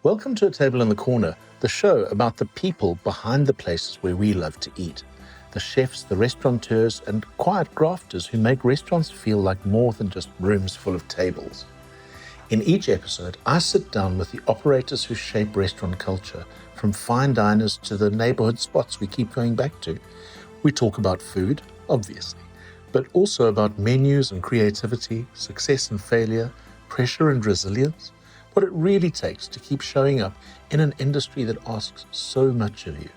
Welcome to A Table in the Corner, the show about the people behind the places where we love to eat. The chefs, the restaurateurs, and quiet grafters who make restaurants feel like more than just rooms full of tables. In each episode, I sit down with the operators who shape restaurant culture, from fine diners to the neighborhood spots we keep going back to. We talk about food, obviously, but also about menus and creativity, success and failure, pressure and resilience, what it really takes to keep showing up in an industry that asks so much of you.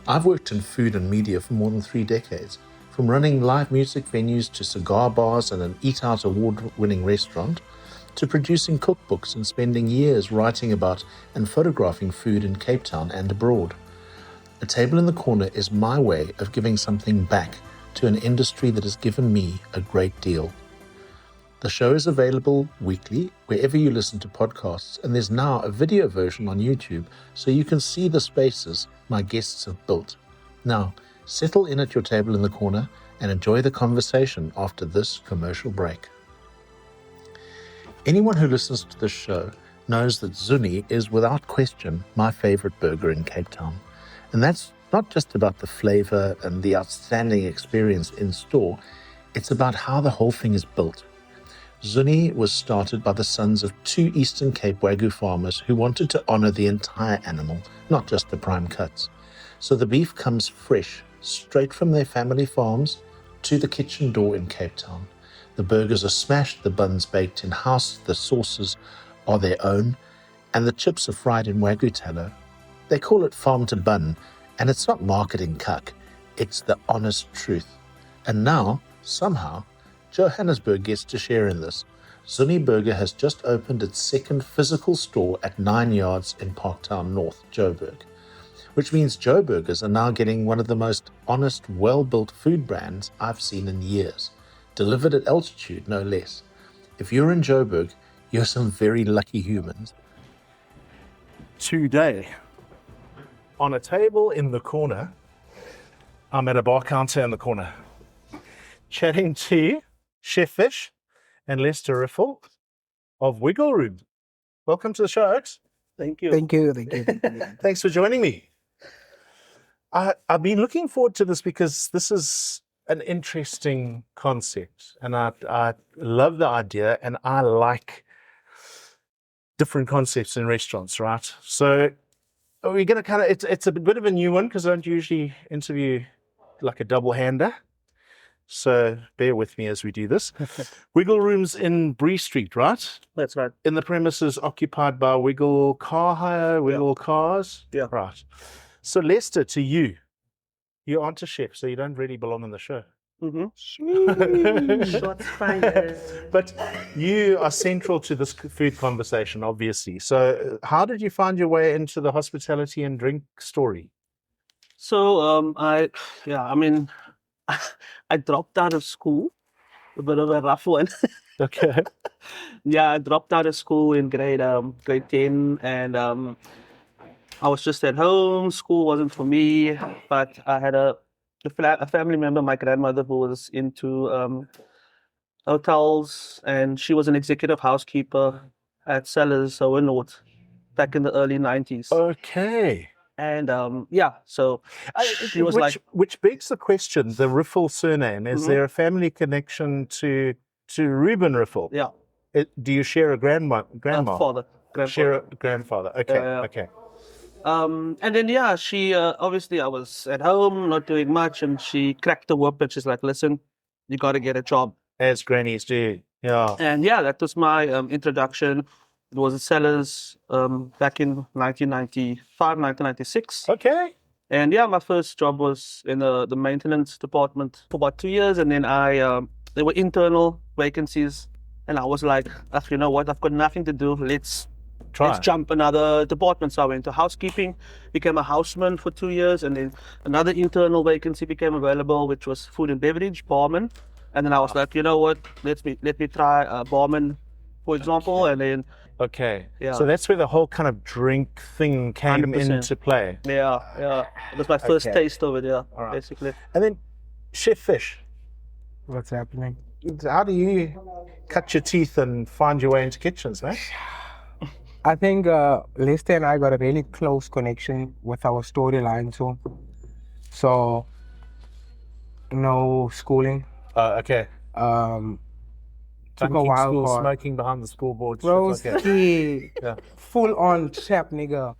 I've worked in food and media for more than 3 decades, from running live music venues to cigar bars and an Eat Out award-winning restaurant, to producing cookbooks and spending years writing about and photographing food in Cape Town and abroad. A Table in the Corner is my way of giving something back to an industry that has given me a great deal. The show is available weekly wherever you listen to podcasts, and there's now a video version on YouTube so you can see the spaces my guests have built. Now, settle in at your table in the corner and enjoy the conversation after this commercial break. Anyone who listens to this show knows that Zuni is without question my favorite burger in Cape Town. And that's not just about the flavor and the outstanding experience in store, it's about how the whole thing is built. Zuni was started by the sons of 2 Eastern Cape Wagyu farmers who wanted to honor the entire animal, not just the prime cuts. So the beef comes fresh, straight from their family farms to the kitchen door in Cape Town. The burgers are smashed, the buns baked in-house, the sauces are their own, and the chips are fried in Wagyu tallow. They call it farm to bun, and it's not marketing cuck, it's the honest truth. And now, somehow, Johannesburg gets to share in this. Zuni Burger has just opened its second physical store at 9 Yards in Parktown North, Joburg, which means Joe Burgers are now getting one of the most honest, well-built food brands I've seen in years, delivered at altitude, no less. If you're in Joburg, you're some very lucky humans. Today, on A Table in the Corner, I'm at a bar counter in the corner, chatting to Chef Fish and Lester Riffel of Wiggle Room. Welcome to the show, Oaks. Thank you. Thank you. Thanks for joining me. I've been looking forward to this because this is an interesting concept, and I love the idea, and I like different concepts in restaurants, right? So we're going to it's a bit of a new one because I don't usually interview like a double-hander. So bear with me as we do this. Wiggle Room's in Bree Street, right? That's right. In the premises occupied by Wiggle Car Hire, Wiggle Cars? Yeah. Right. So Lester, to you aren't a chef, so you don't really belong on the show. Mm-hmm. Shots fired. But you are central to this food conversation, obviously. So how did you find your way into the hospitality and drink story? So I dropped out of school, a bit of a rough one. Okay. Yeah, I dropped out of school in grade 10, and I was just at home. School wasn't for me, but I had a family member, my grandmother, who was into hotels, and she was an executive housekeeper at Sellers, so in North, back in the early 90s. Okay. And so she was which begs the question, the Riffel surname, is there a family connection to Reuben Riffel? Yeah. Do you share a grandma? Grandfather. Share a grandfather. Okay. Okay. And then she obviously I was at home not doing much, and she cracked the whip and she's like, "Listen, you got to get a job." As grannies do. Yeah. And that was my introduction. It was at Sellers back in 1995, 1996. Okay. And my first job was in the maintenance department for about 2 years, and then there were internal vacancies, and I was like, you know what? I've got nothing to do. Let's jump another department. So I went to housekeeping, became a houseman for 2 years, and then another internal vacancy became available, which was food and beverage, barman. And then I was like, you know what? Let me try barman, for example, and then. Okay. Yeah. So that's where the whole kind of drink thing came 100%. into play. Yeah. It was my first taste of it, All right. basically. And then Chef Fish, What's happening? how do you cut your teeth and find your way into kitchens, man? I think Lester and I got a really close connection with our storyline too. So, no schooling. Okay. Took a Bunking while school, for smoking behind the scoreboard. shit bro, like that. Yeah. full on trap nigga.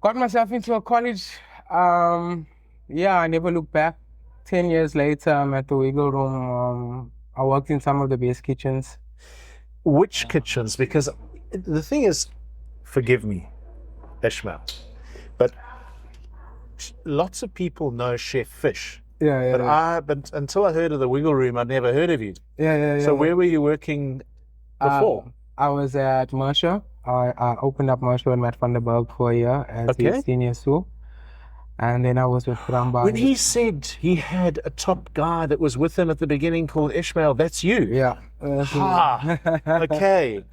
Got myself into a college. Yeah, I never looked back. 10 years later, I'm at the Wiggle Room. I worked in some of the best kitchens. Which kitchens? Because the thing is, forgive me, Ismael, but lots of people know Chef Fish. Yeah. But until I heard of the Wiggle Room, I'd never heard of you. Yeah. So where were you working before? I was at Mercer. I opened up Mercer and Matt van der Berg for a year as his senior sous. And then I was with Ramba. When he said he had a top guy that was with him at the beginning called Ismael, that's you? Yeah. Okay.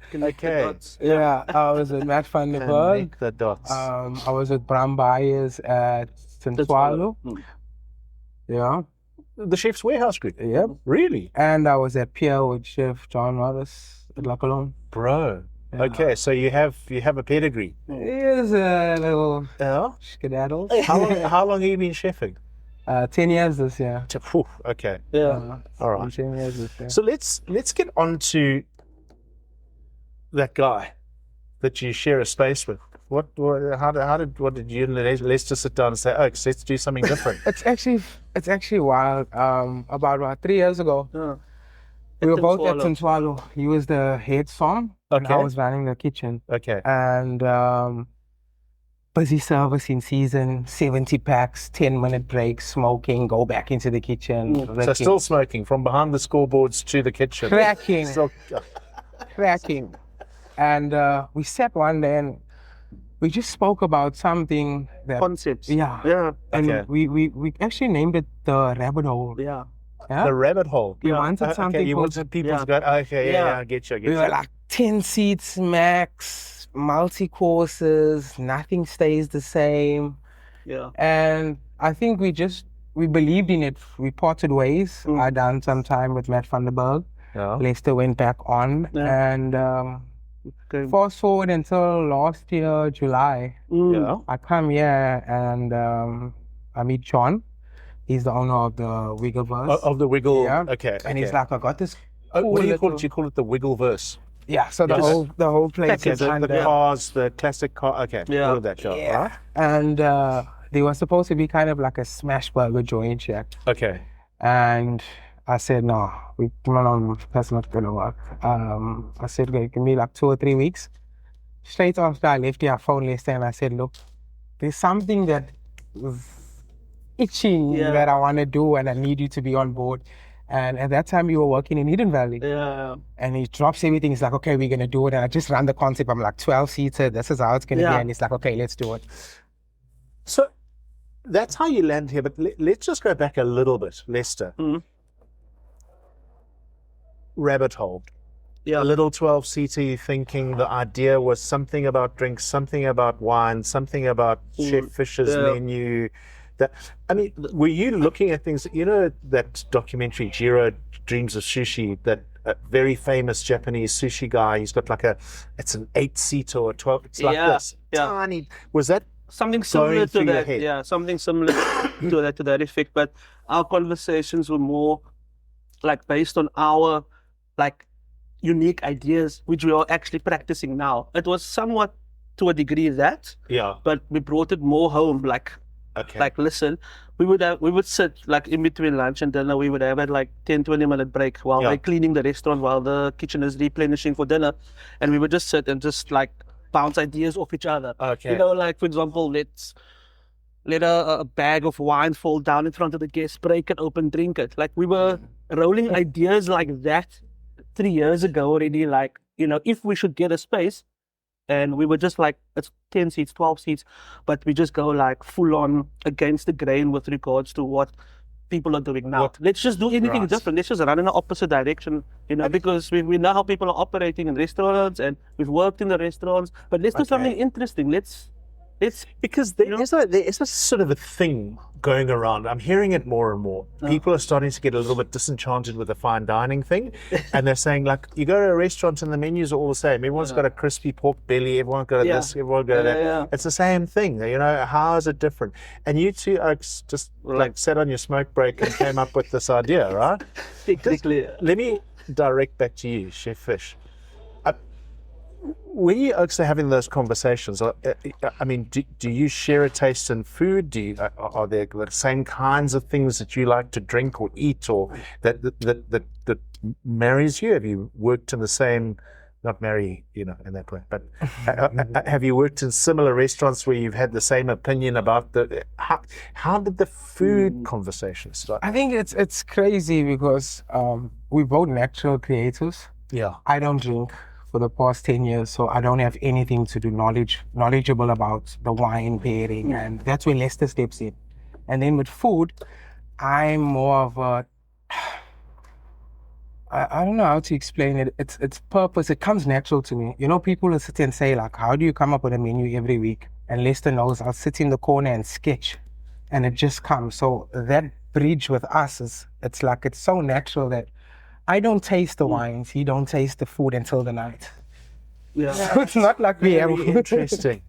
Yeah, I was with Matt van der Berg. Connect the dots. I was with Bram Byers at S2-12. Yeah. The Chef's Warehouse Group? Yep. Really? And I was at Pier with Chef John Morris at La Colombe. Bro. Yeah. Okay, so you have a pedigree. Here's a little skedaddle. How long have you been chefing? 10 years this year. Okay. Yeah. All right. 10 years this year. So let's get on to that guy that you share a space with. What did you and Lester sit down and say, oh, let's do something different? It's actually wild. About 3 years ago, we were both at S2-12. He was the head som, and I was running the kitchen. Okay. And busy service in season, 70 packs, 10-minute breaks, smoking, go back into the kitchen. So still smoking from behind the scoreboards to the kitchen. Cracking. Cracking. And we sat one day and we just spoke about something that Concepts. Yeah. And we actually named it the rabbit hole. Yeah. The rabbit hole. We wanted something Okay, you called, wanted people to go, okay, I get you. We were like 10 seats max, multi-courses, nothing stays the same. Yeah. And I think we believed in it. We parted ways. I done some time with Matt van der Berg. Yeah. Lester went back on. And fast forward until last year, July. Yeah. I come here and I meet John. He's the owner of the Wiggleverse. Of the Wiggle. Yeah. Okay. And he's like, I got this. What do you call it? You call it the Wiggleverse. Yeah. So the whole place is the cars, the classic car. Okay. Yeah. All of that show. Yeah. Right? And they were supposed to be kind of like a smash burger joint shack. Okay. And I said, no, that's not going to work. I said, okay, give me like 2 or 3 weeks. Straight after I left here, I phoned Lester and I said, look, there's something that itching that I want to do and I need you to be on board. And at that time you were working in Eden Valley. Yeah. And he drops everything. He's like, okay, we're going to do it. And I just ran the concept. I'm like 12-seater. This is how it's going to be. And he's like, okay, let's do it. So that's how you land here. But let's just go back a little bit, Lester. Rabbit hole. Yeah. A little 12-seater thinking the idea was something about drinks, something about wine, something about Chef Fish's menu. Were you looking at things, that documentary, Jiro Dreams of Sushi, that very famous Japanese sushi guy, he's got like it's an 8-seater or 12, it's like this, tiny. Was that something similar to that? Yeah, something similar to that effect. But our conversations were more like based on our like unique ideas, which we are actually practicing now. It was somewhat to a degree that, but we brought it more home, like listen, we would sit like in between lunch and dinner, we would have like 10-20 minute break while they're cleaning the restaurant, while the kitchen is replenishing for dinner, and we would just sit and just like bounce ideas off each other. Like for example, let a bag of wine fall down in front of the guest, break it open, drink it. Like we were rolling ideas like that 3 years ago already, like, if we should get a space, and we were just like, it's 10 seats, 12 seats, but we just go like full on against the grain with regards to what people are doing now. Let's just do anything different. Let's just run in the opposite direction, because we know how people are operating in restaurants and we've worked in the restaurants, but let's do something interesting. Let's It's Because there is a sort of a thing going around. I'm hearing it more and more. People are starting to get a little bit disenchanted with the fine dining thing. And they're saying, like, you go to a restaurant and the menus are all the same. Everyone's got a crispy pork belly. Everyone's got this. Everyone's got that. Yeah. It's the same thing. You know, how is it different? And you two just like sat on your smoke break and came up with this idea, right? technically. Let me direct back to you, Chef Fish. When you actually having those conversations, I mean, do you share a taste in food? Are there the same kinds of things that you like to drink or eat, or that marries you? Have you worked in the same, not marry, you know, in that way, but have you worked in similar restaurants where you've had the same opinion about how did the food conversation start? I think it's crazy because we're both natural creators. Yeah. I don't drink for the past 10 years, so I don't have anything to do knowledgeable about the wine pairing, and that's where Lester steps in. And then with food, I'm more of a, I don't know how to explain it. It's purpose. It comes natural to me. You know, people will sit and say, like, how do you come up with a menu every week? And Lester knows I'll sit in the corner and sketch, and it just comes. So that bridge with us it's like, it's so natural that I don't taste the wines, he don't taste the food until the night. Yeah. So it's not like we have... Interesting.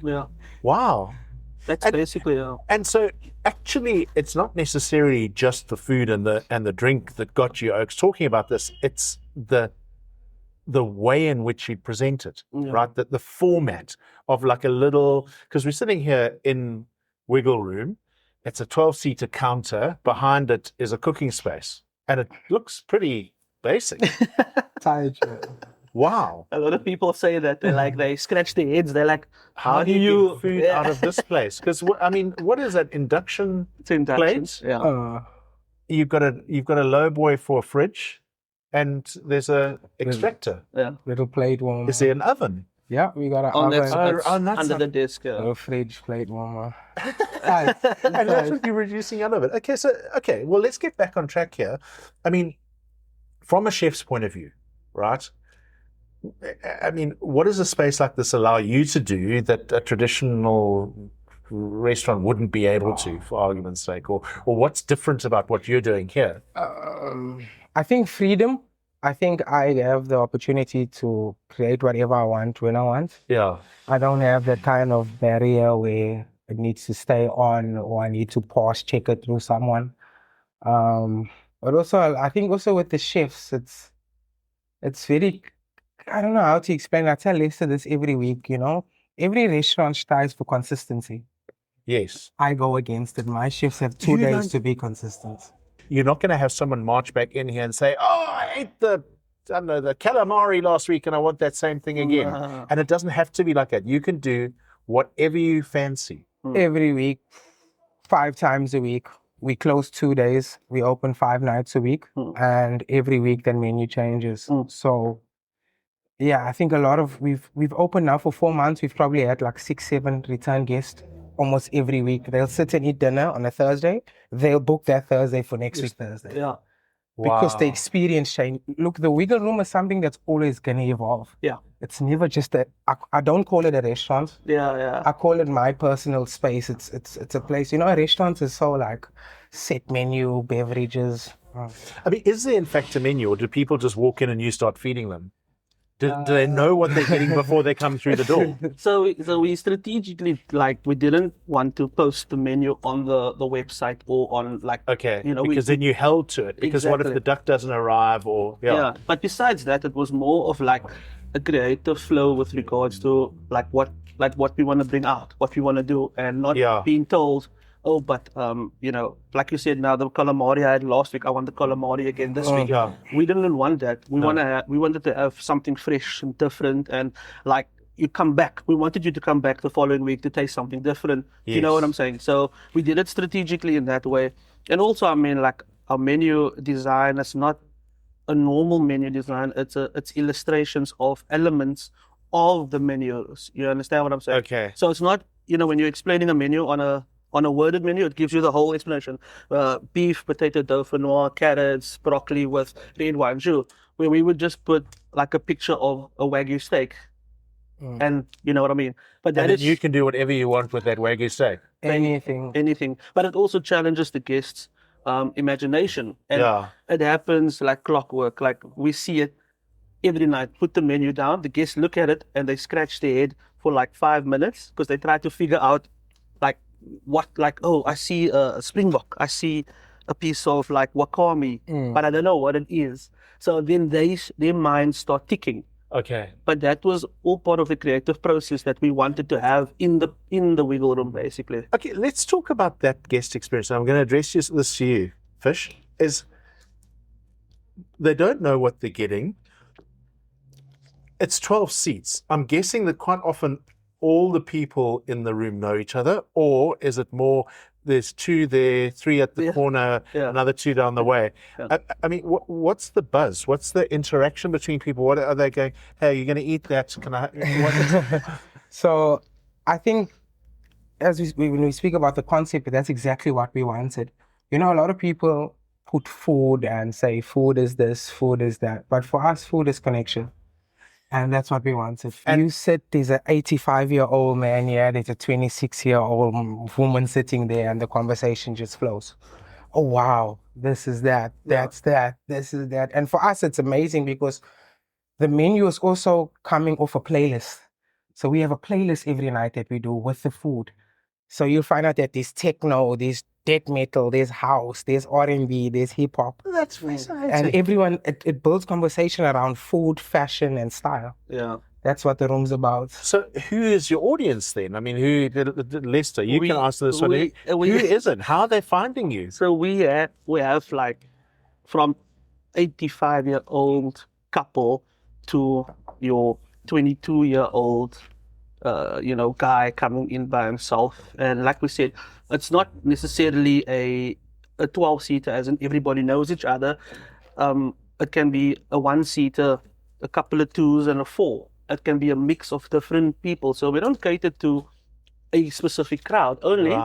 Yeah. Wow. That's basically And so actually it's not necessarily just the food and the drink that got you Oaks talking about this. It's the way in which you present it, right? The format of like a little, because we're sitting here in Wiggle Room. It's a 12-seater counter. Behind it is a cooking space. And it looks pretty basic. Wow. a lot of people say that they scratch their heads. They're like, how do you get food out of this place? Because I mean, what is that induction plate? Yeah. You've got a low boy for a fridge, and there's a extractor. Yeah. Little plate warmer. Is there an oven? Yeah, we got an oven. That's under the desk. Yeah. Little fridge plate warmer. And that's what you're reducing out of it. Okay, well, let's get back on track here. I mean, from a chef's point of view, right? I mean, what does a space like this allow you to do that a traditional restaurant wouldn't be able to, for argument's sake? Or what's different about what you're doing here? I think freedom. I think I have the opportunity to create whatever I want when I want. Yeah. I don't have that kind of barrier where it needs to stay on or I need to pause, check it through someone. But also, I think also with the chefs, it's very, I don't know how to explain. I tell Lester this every week, you know. Every restaurant strives for consistency. Yes. I go against it. My chefs have 2 days to be consistent. You're not going to have someone march back in here and say, oh, I ate the calamari last week and I want that same thing again. And it doesn't have to be like that. You can do whatever you fancy. Every week, 5 times a week. We close 2 days. We open 5 nights a week. And every week the menu changes. So, yeah, I think a lot of, we've opened now for 4 months. We've probably had like 6, 7 return guests almost every week. They'll sit and eat dinner on a Thursday. They'll book that Thursday for next week Thursday. Yeah. Because the experience change. Look, the Wiggle Room is something that's always going to evolve. Yeah. It's never just I don't call it a restaurant. Yeah. I call it my personal space. It's a place. You know, a restaurant is so like set menu, beverages. I mean, is there in fact a menu, or do people just walk in and you start feeding them? Do they know what they're getting before they come through the door? So we strategically, we didn't want to post the menu on the website or on because then you held to it. Because what if the duck doesn't arrive or yeah. But besides that, it was more of like a creative flow with regards to what we want to bring out, what we want to do, and not being told, oh, but like you said, now the calamari I had last week, I want the calamari again this week. Yeah. We didn't want that. We wanted to have something fresh and different, and you come back. We wanted you to come back the following week to taste something different. Yes. You know what I'm saying? So we did it strategically in that way. And also, I mean, our menu design is not a normal menu design. It's illustrations of elements of the menus. You understand what I'm saying? Okay. So it's not, when you're explaining a menu on a worded menu, it gives you the whole explanation. Beef, potato dauphinoise, carrots, broccoli with red wine jus, where we would just put a picture of a Wagyu steak. And you know what I mean? But that And then is you can do whatever you want with that Wagyu steak. Anything. But it also challenges the guests' imagination. And Yeah. it happens like clockwork. Like we see it every night. Put the menu down, the guests look at it and they scratch their head for like 5 minutes because they try to figure out like oh, I see a springbok, I see a piece of like wakame, but I don't know what it is. So then their minds start ticking. Okay. But that was all part of the creative process that we wanted to have in the wiggle room, basically. Okay, let's talk about that guest experience. I'm going to address this to you, Fish, is they don't know what they're getting. It's 12 seats. I'm guessing that quite often all the people in the room know each other, or is it more there's 2 there, 3 at the corner, another 2 down the way? Yeah. I mean, what's the buzz? What's the interaction between people? What are they going, hey, you're going to eat that? Can I? What? So I think when we speak about the concept, that's exactly what we wanted. You know, a lot of people put food and say food is this, food is that. But for us, food is connection. And that's what we wanted. And you said there's an 85-year-old man here, there's a 26-year-old woman sitting there, and the conversation just flows. Oh, wow, this is that, that's that, this is that. And for us, it's amazing because the menu is also coming off a playlist. So we have a playlist every night that we do with the food. So you'll find out that there's techno, there's death metal, there's house, there's R&B, there's hip hop. That's fascinating. And everyone, it builds conversation around food, fashion, and style. Yeah. That's what the room's about. So who is your audience then? I mean, Lester, you can answer this one. Who is it? How are they finding you? So we have like from 85-year-old couple to your 22-year-old guy coming in by himself. And like we said, it's not necessarily a 12-seater as in everybody knows each other. It can be a 1-seater, a couple of 2s and a 4. It can be a mix of different people. So we don't cater to a specific crowd only,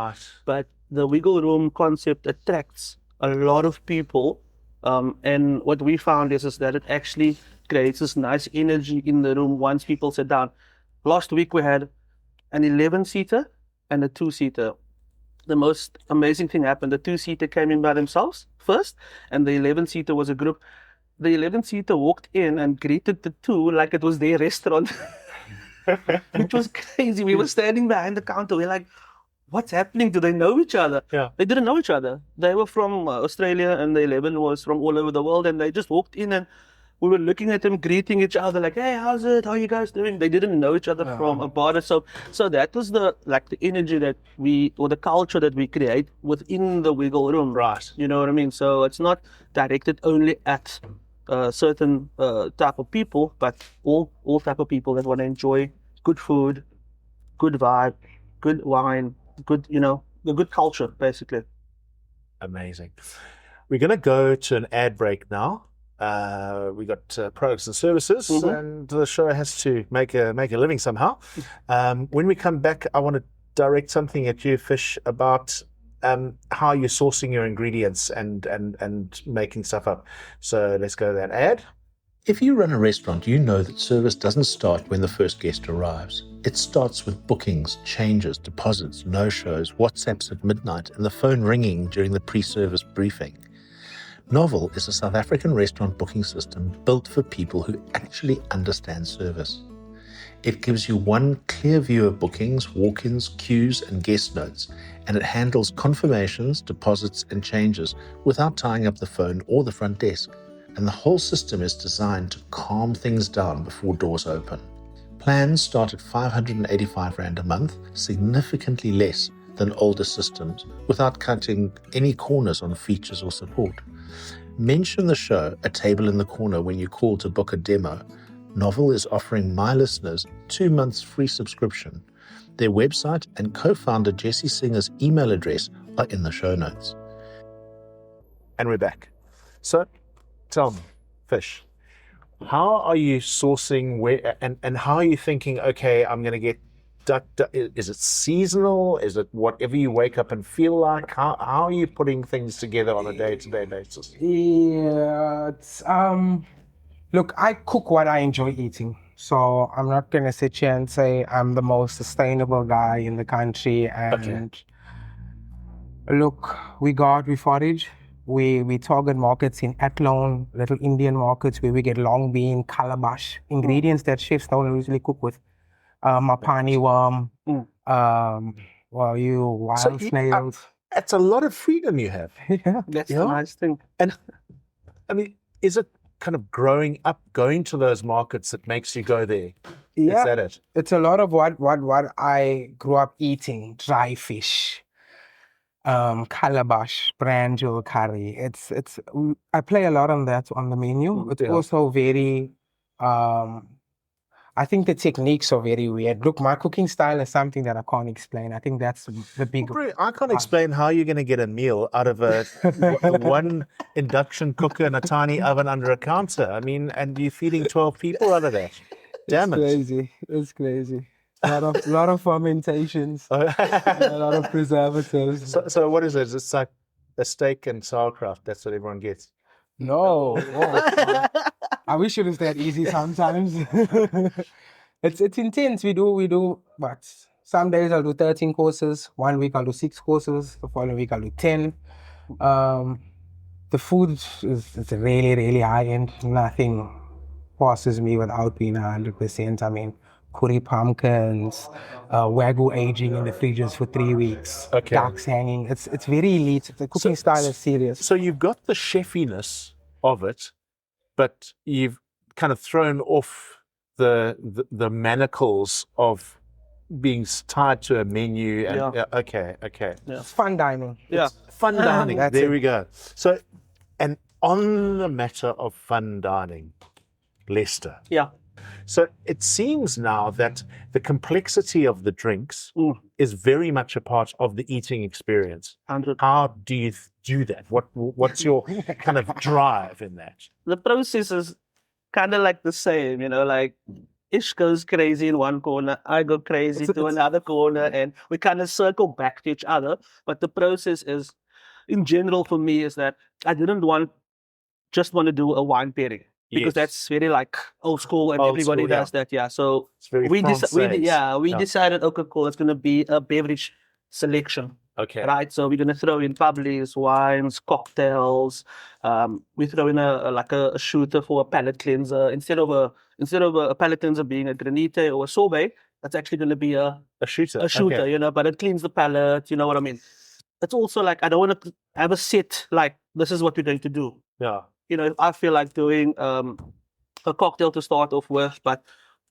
but the wiggle room concept attracts a lot of people. And what we found is that it actually creates this nice energy in the room once people sit down. Last week we had an 11-seater and a 2-seater. The most amazing thing happened. The 2-seater came in by themselves first, and the 11-seater was a group. The 11-seater walked in and greeted the 2 like it was their restaurant, which was crazy. We were standing behind the counter. We're like, what's happening? Do they know each other? Yeah. They didn't know each other. They were from Australia, and the 11 was from all over the world, and they just walked in and we were looking at them, greeting each other, like, hey, how's it? How are you guys doing? They didn't know each other from a border. So that was the energy that or the culture that we create within the wiggle room. Right. You know what I mean? So it's not directed only at certain type of people, but all type of people that want to enjoy good food, good vibe, good wine, good, the good culture, basically. Amazing. We're going to go to an ad break now. We got products and services, and the show has to make a living somehow. When we come back, I want to direct something at you, Fish, about how you're sourcing your ingredients and making stuff up. So let's go to that ad. If you run a restaurant, you know that service doesn't start when the first guest arrives. It starts with bookings, changes, deposits, no-shows, WhatsApps at midnight, and the phone ringing during the pre-service briefing. Novel is a South African restaurant booking system built for people who actually understand service. It gives you one clear view of bookings, walk-ins, queues, and guest notes, and it handles confirmations, deposits, and changes without tying up the phone or the front desk. And the whole system is designed to calm things down before doors open. Plans start at 585 Rand a month, significantly less than older systems, without cutting any corners on features or support. Mention the show, A Table in the Corner, when you call to book a demo. Novel is offering my listeners 2 months free subscription. Their website and co-founder Jesse Singer's email address are in the show notes. And we're back. So, tell me, Fish, how are you sourcing where and how are you thinking, okay, I'm going to get is it seasonal? Is it whatever you wake up and feel like? How are you putting things together on a day-to-day basis? Yeah, look, I cook what I enjoy eating. So I'm not going to sit here and say I'm the most sustainable guy in the country. And look, we go out, we forage. We target markets in Athlone, little Indian markets where we get long bean, calabash, ingredients that chefs don't usually cook with. Mapani worm, wild snails. It's a lot of freedom you have. Yeah. That's the nice thing. And I mean, is it kind of growing up, going to those markets that makes you go there? Yeah. Is that it? It's a lot of what I grew up eating: dry fish, calabash, branjol curry. I play a lot on that on the menu. It's also very, I think the techniques are very weird. Look, my cooking style is something that I can't explain. I think that's the big. Well, I can't explain how you're going to get a meal out of a one induction cooker and a tiny oven under a counter. I mean, and you're feeding 12 people out of that. Damn it. Crazy. It's crazy. A lot of fermentations, a lot of preservatives. So what is it? It's like a steak and sauerkraut. That's what everyone gets. No. I wish it was that easy sometimes. It's intense. We do, but some days I'll do 13 courses. 1 week I'll do 6 courses. The following week I'll do 10. The food is really, really high end. Nothing passes me without being 100%. I mean, curry pumpkins, wagyu aging in the fridges for 3 weeks, ducks hanging. It's very elite. The cooking style is serious. So you've got the chefiness of it, but you've kind of thrown off the manacles of being tied to a menu. And, okay. It's fun dining. Yeah. It's fun dining. That's there it. we go. So, and on the matter of fun dining, Lester. Yeah. So it seems now that the complexity of the drinks is very much a part of the eating experience. 100. How do you do that? What's your kind of drive in that? The process is kind of like the same, like Ish goes crazy in one corner, I go crazy to another corner, and we kind of circle back to each other. But the process is, in general for me, is that I didn't just want to do a wine pairing. Because that's very like old school and everybody does that. Yeah. So it's very we decided, okay, cool, it's going to be a beverage selection. Okay. Right. So we're going to throw in publis, wines, cocktails. We throw in a shooter for a palate cleanser. Instead of a palate cleanser being a granite or a sorbet, that's actually going to be a shooter. Okay. But it cleans the palate. You know what I mean? It's also like, I don't want to have a set like, this is what we're going to do. Yeah. If I feel like doing a cocktail to start off with, but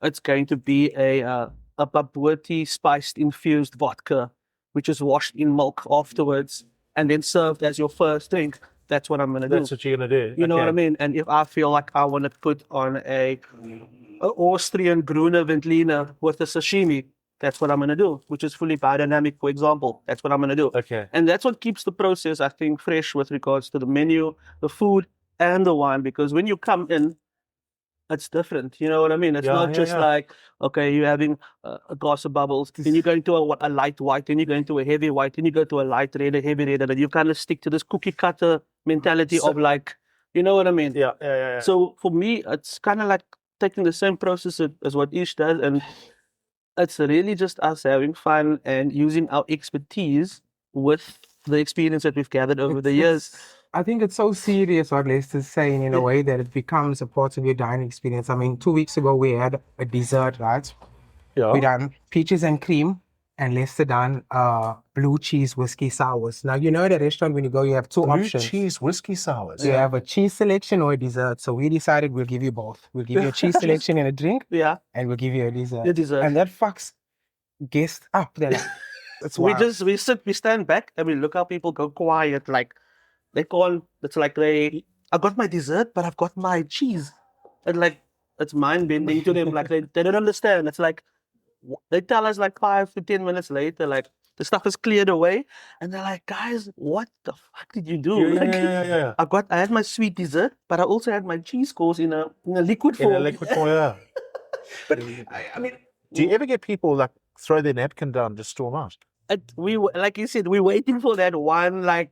it's going to be a babwati spiced infused vodka, which is washed in milk afterwards and then served as your first drink. That's what I'm going to do. That's what you're going to do. You know what I mean? And if I feel like I want to put on a Austrian Gruner Veltliner with a sashimi, that's what I'm going to do, which is fully biodynamic, for example. That's what I'm going to do. Okay. And that's what keeps the process, I think, fresh with regards to the menu, the food, and the wine, because when you come in, it's different. You know what I mean? It's not just like, okay, you're having a glass of bubbles, then you're going to a light white, then you're going to a heavy white, then you go to a light red, a heavy red, and you kind of stick to this cookie cutter mentality of like, you know what I mean? Yeah. So for me, it's kind of like taking the same process as what Ish does, and it's really just us having fun and using our expertise with the experience that we've gathered over the years. I think it's so serious what Lester's saying in a way that it becomes a part of your dining experience. I mean, 2 weeks ago we had a dessert, right? Yeah. We done peaches and cream, and Lester done blue cheese whiskey sours. Now, at a restaurant when you go, you have two options. Blue cheese whiskey sours. You have a cheese selection or a dessert. So we decided we'll give you both. We'll give you a cheese selection and a drink, and we'll give you a dessert. The dessert. And that fucks guests up. That's we stand back and we look how people go quiet, like, I got my dessert, but I've got my cheese. And like, it's mind-bending to them. Like, they don't understand. It's like, they tell us like 5 to 10 minutes later, like, the stuff is cleared away. And they're like, guys, what the fuck did you do? Yeah. I had my sweet dessert, but I also had my cheese course in a liquid form. Yeah. But, I mean, do you ever get people like throw their napkin down and just storm out? Like you said, we're waiting for that one day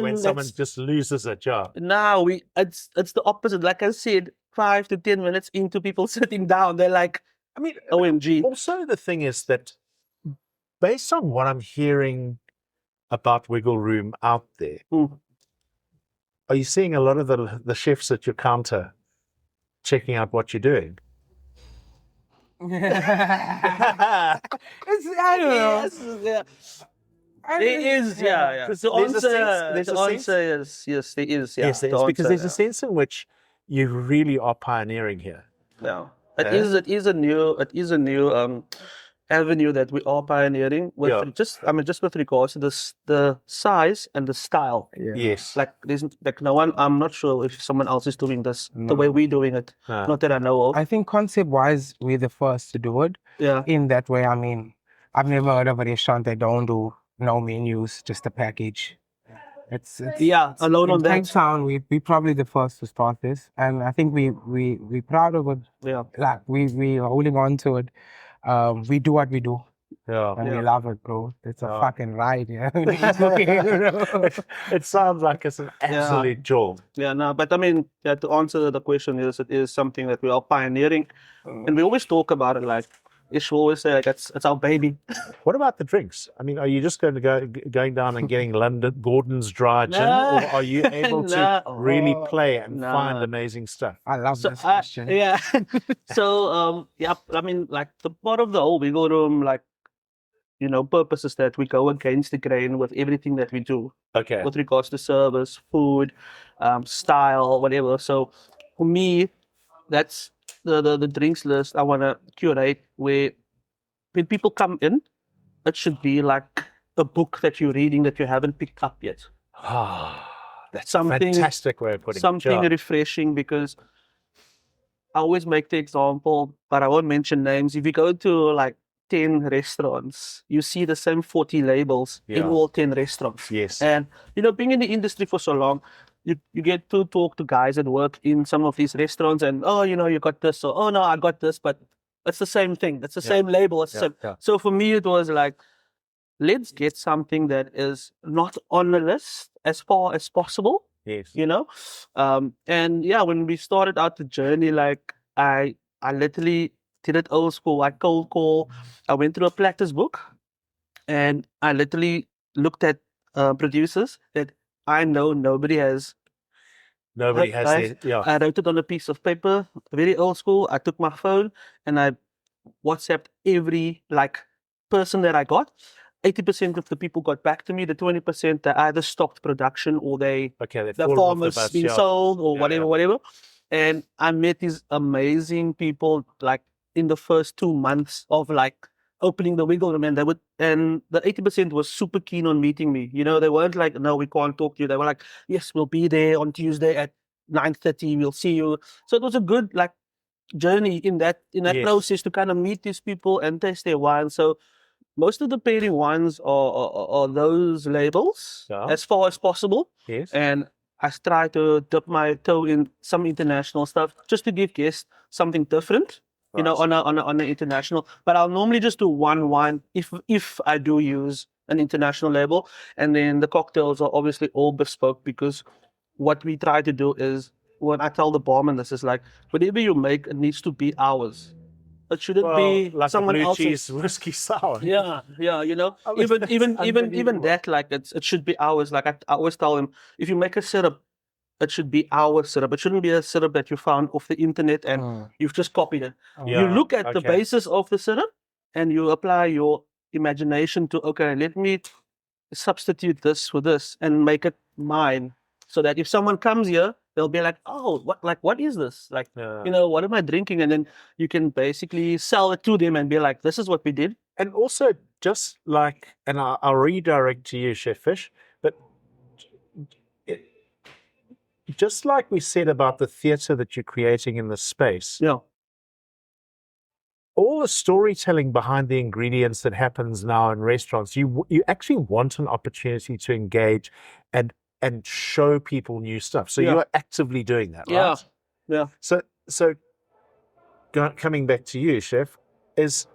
when someone just loses a job. No, it's the opposite. Like I said, 5 to 10 minutes into people sitting down, they're like, I mean, OMG. also the thing is that based on what I'm hearing about Wiggle Room out there, are you seeing a lot of the chefs at your counter checking out what you're doing? I don't know. Yes, yeah. There is, yeah. The answer is yes, there is, yeah. Yes, there is, because there's a sense in which you really are pioneering here. Yeah, it is a new avenue that we are pioneering with just with regards to the size and the style. Yeah. Yes. Like there's like no one. I'm not sure if someone else is doing this the way we're doing it. Not that I know of. I think concept-wise, we're the first to do it. Yeah. In that way, I mean, I've never heard of a restaurant that don't do no menus, just a package. It's alone on that. In Cape Town, we probably the first to start this, and I think we proud of it. Yeah. Like we are holding on to it. We do what we do. Yeah. And we love it, bro. It's a fucking ride, yeah. It sounds like it's an absolute joy. Yeah, no, but I mean, to answer the question, it is something that we are pioneering, and we always talk about it. Like Ish will always say, like it's our baby. What about the drinks? I mean, are you just going to going down and getting Gordon's dry gin, or are you able to really play and find amazing stuff? I love this question. Yeah. So I mean, like the part of the whole Wiggle Room, like, purpose is that we go against the grain with everything that we do. Okay. With regards to service, food, style, whatever. So for me, that's the drinks list I want to curate, where when people come in, it should be like a book that you're reading that you haven't picked up yet. That's something fantastic way of putting it. Something refreshing, because I always make the example, but I won't mention names. If you go to like 10 restaurants, you see the same 40 labels in all 10 restaurants. Yes. And, being in the industry for so long, you get to talk to guys that work in some of these restaurants, and, you got this, or, oh, no, I got this, but it's the same thing. It's the same label. It's the same. Yeah. So for me, it was like, let's get something that is not on the list as far as possible. Yes. And yeah, when we started out the journey, like I literally did it old school. I cold call. I went through a practice book, and I literally looked at producers that I know nobody has. Nobody has it. Yeah. I wrote it on a piece of paper, very old school. I took my phone and I WhatsApped every person that I got. 80% of the people got back to me. The 20% that either stopped production or the farmers been sold or whatever. And I met these amazing people in the first 2 months of opening the Wiggle Room, and the 80% was super keen on meeting me. They weren't like, no, we can't talk to you. They were like, yes, we'll be there on Tuesday at 9:30. We'll see you. So it was a good journey in that process to kind of meet these people and taste their wine. So most of the pairing wines are those labels as far as possible. Yes. And I try to dip my toe in some international stuff just to give guests something different. Right. On an international, but I'll normally just do one wine if I do use an international label, and then the cocktails are obviously all bespoke, because what we try to do is, when I tell the barman, this is like, whatever you make, it needs to be ours. It shouldn't be like someone a blue else's. cheese whiskey sour. Yeah, I mean, even that, it should be ours. Like I always tell them, if you make a syrup, it should be our syrup. It shouldn't be a syrup that you found off the internet and you've just copied it. Yeah, you look at the basis of the syrup and you apply your imagination to, okay, let me substitute this for this and make it mine. So that if someone comes here, they'll be like, oh, what is this? What am I drinking? And then you can basically sell it to them and be like, this is what we did. And also, just and I'll redirect to you, Chef Fish, but just like we said about the theatre that you're creating in this space, all the storytelling behind the ingredients that happens now in restaurants, you actually want an opportunity to engage and show people new stuff. So you're actively doing that, right? Yeah. So coming back to you, Chef, is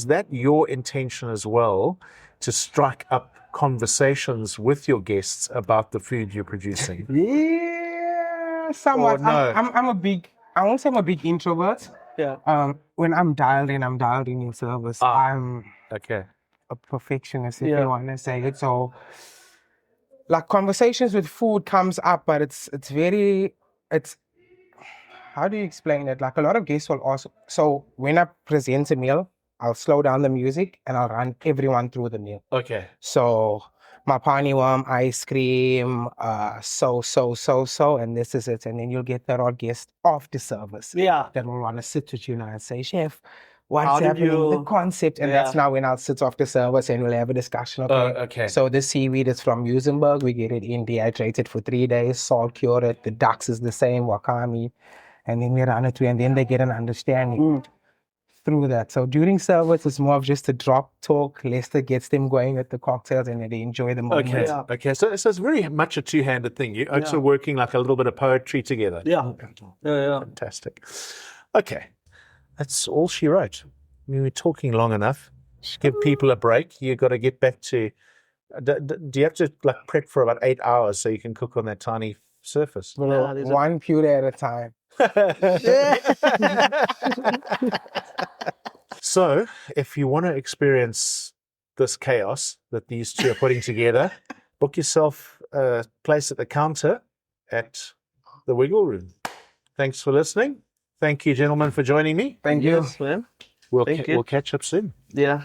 that your intention as well, to strike up conversations with your guests about the food you're producing? Yeah, somewhat. Or no? I'm a big I won't say I'm a big introvert. Yeah. When I'm dialed in service. I'm Okay. a perfectionist, if Yeah. you want to say it. So, like, conversations with food comes up, but it's how do you explain it? Like, a lot of guests will also, so when I present a meal, I'll slow down the music and I'll run everyone through the meal. Okay. So my pani worm, ice cream, so, and this is it. And then you'll get that odd guest after service. Yeah. That will want to sit with you now and say, Chef, what's How did happening? The you- concept. And that's now when I'll sit after service and we'll have a discussion. Okay. So the seaweed is from Musenberg. We get it in dehydrated for 3 days, salt cure it. The ducks is the same, wakame. And then we run it through, and then they get an understanding through that. So during service, it's more of just a drop talk. Lester gets them going with the cocktails, and they enjoy the moment. Okay. Yeah. Okay. So it's very much a two-handed thing. You're also working like a little bit of poetry together. Yeah. Yeah. Fantastic. Okay. That's all she wrote. I mean, we're talking long enough. Give people a break. You've got to get back to. Do you have to like prep for about 8 hours so you can cook on that tiny surface? Yeah, there's a- One puree at a time. So, if you want to experience this chaos that these two are putting together, book yourself a place at the counter at the Wiggle Room. Thanks for listening. Thank you, gentlemen, for joining me. Thank you. Yes, man. We'll Thank you. we'll catch up soon. Yeah.